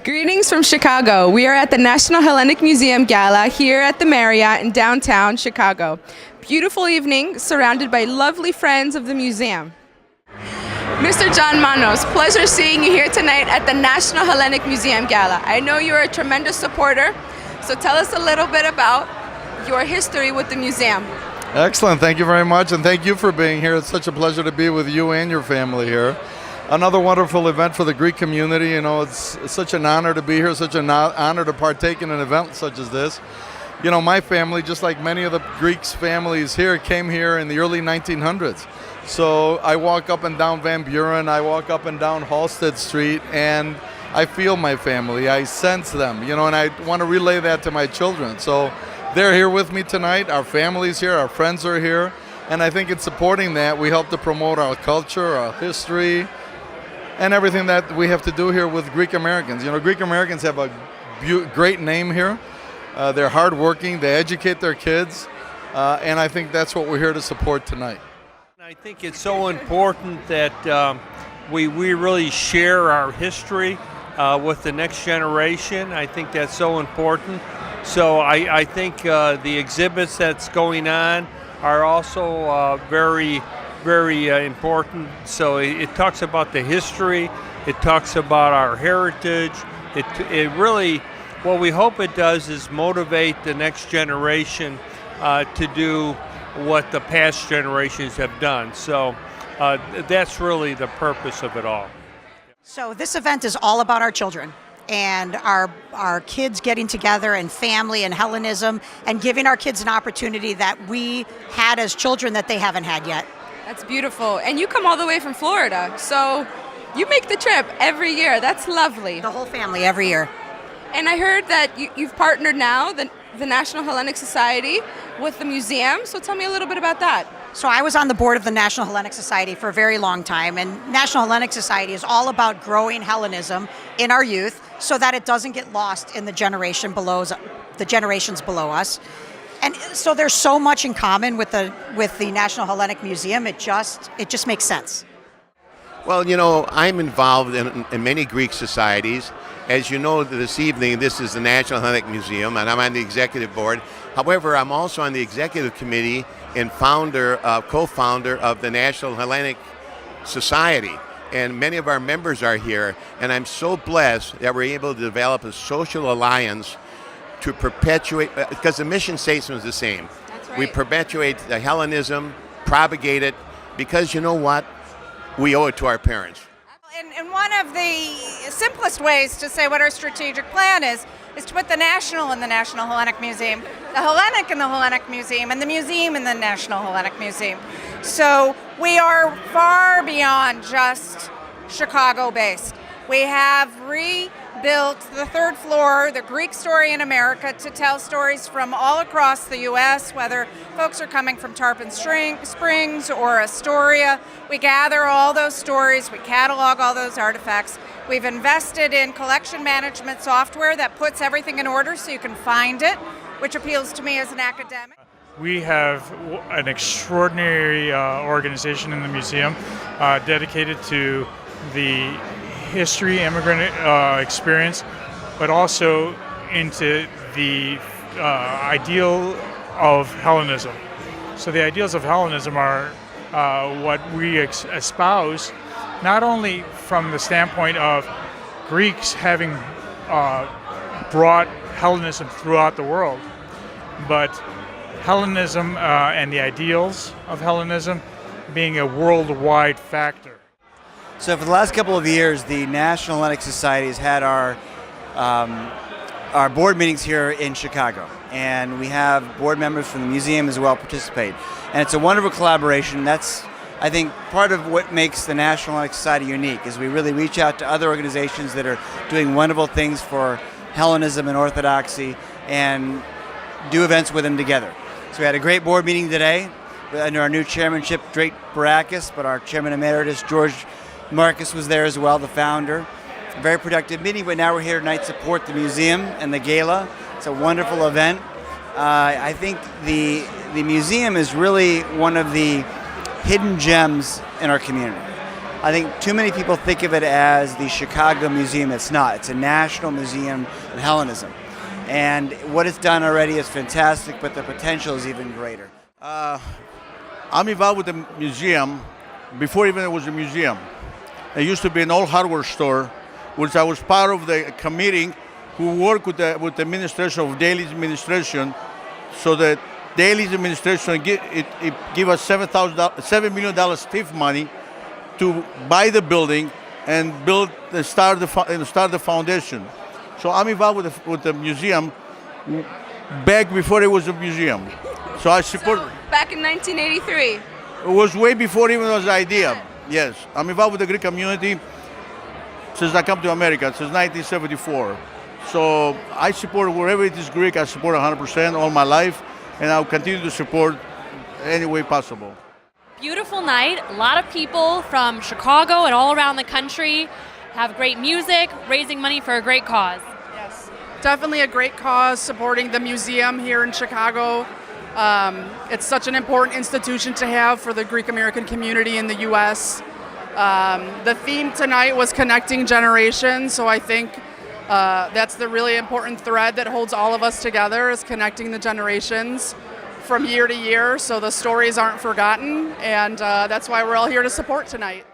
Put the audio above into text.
Greetings from Chicago. We are at the National Hellenic Museum Gala here at the Marriott in downtown Chicago. Beautiful evening surrounded by lovely friends of the museum. Mr. John Manos, pleasure seeing you here tonight at the National Hellenic Museum Gala. I know you're a tremendous supporter, so tell us a little bit about your history with the museum. Excellent. Thank you very much, and thank you for being here. It's such a pleasure to be with you and your family here. Another wonderful event for the Greek community. You know, it's such an honor to be here, such an honor to partake in an event such as this. You know, my family, just like many of the Greeks' families here, came here in the early 1900s. So I walk up and down Van Buren, I walk up and down Halsted Street, and I feel my family, I sense them, you know, and I want to relay that to my children. So they're here with me tonight, our family's here, our friends are here, and I think in supporting that, we help to promote our culture, our history, and everything that we have to do here with Greek Americans. You know, Greek Americans have a great name here. They're hardworking, they educate their kids, and I think that's what we're here to support tonight. I think it's so important that we really share our history with the next generation. I think that's so important. So I think the exhibits that's going on are also very important. So it talks about the history, it talks about our heritage. It really, what we hope it does is motivate the next generation to do what the past generations have done. So that's really the purpose of it all. So this event is all about our children and our kids getting together and family and Hellenism and giving our kids an opportunity that we had as children that they haven't had yet. That's beautiful. And you come all the way from Florida, so you make the trip every year. That's lovely. The whole family every year. And I heard that you've partnered now, the National Hellenic Society, with the museum. So tell me a little bit about that. So I was on the board of the National Hellenic Society for a very long time, and National Hellenic Society is all about growing Hellenism in our youth so that it doesn't get lost in the generations below us. And so there's so much in common with the National Hellenic Museum. It just makes sense. Well, you know, I'm involved in many Greek societies. As you know, this evening, this is the National Hellenic Museum, and I'm on the executive board. However, I'm also on the executive committee and co-founder of the National Hellenic Society. And many of our members are here, and I'm so blessed that we're able to develop a social alliance to perpetuate, because the mission statement is the same. That's right. We perpetuate the Hellenism, propagate it, because you know what? We owe it to our parents. And one of the simplest ways to say what our strategic plan is to put the National in the National Hellenic Museum, the Hellenic in the Hellenic Museum, and the Museum in the National Hellenic Museum. So we are far beyond just Chicago-based. We have rebuilt the third floor, the Greek Story in America, to tell stories from all across the U.S., whether folks are coming from Tarpon Springs or Astoria. We gather all those stories, we catalog all those artifacts. We've invested in collection management software that puts everything in order so you can find it, which appeals to me as an academic. We have an extraordinary organization in the museum dedicated to the history, immigrant experience, but also into the ideal of Hellenism. So the ideals of Hellenism are what we espouse, not only from the standpoint of Greeks having brought Hellenism throughout the world, but Hellenism and the ideals of Hellenism being a worldwide factor. So for the last couple of years, the National Hellenic Society has had our board meetings here in Chicago, and we have board members from the museum as well participate. And it's a wonderful collaboration. That's, I think, part of what makes the National Hellenic Society unique, is we really reach out to other organizations that are doing wonderful things for Hellenism and Orthodoxy and do events with them together. So we had a great board meeting today under our new chairmanship, Drake Barakis, but our chairman emeritus, George Marcus, was there as well, the founder. A very productive meeting, but now we're here tonight to support the museum and the gala. It's a wonderful event. I think the museum is really one of the hidden gems in our community. I think too many people think of it as the Chicago Museum. It's not. It's a national museum in Hellenism. And what it's done already is fantastic, but the potential is even greater. I'm involved with the museum before even it was a museum. It used to be an old hardware store, which I was part of the committee who worked with the administration of Daley's administration, so that Daley's administration give us $7 million TIF money to buy the building and start the foundation. So I'm involved with the museum back before it was a museum. So I support. So, back in 1983. It was way before even was the idea. Yes, I'm involved with the Greek community since I come to America, since 1974. So I support wherever it is Greek, I support 100% all my life, and I'll continue to support any way possible. Beautiful night. A lot of people from Chicago and all around the country have great music, raising money for a great cause. Yes, definitely a great cause, supporting the museum here in Chicago. It's such an important institution to have for the Greek American community in the U.S. The theme tonight was connecting generations, so I think that's the really important thread that holds all of us together, is connecting the generations from year to year so the stories aren't forgotten, and that's why we're all here to support tonight.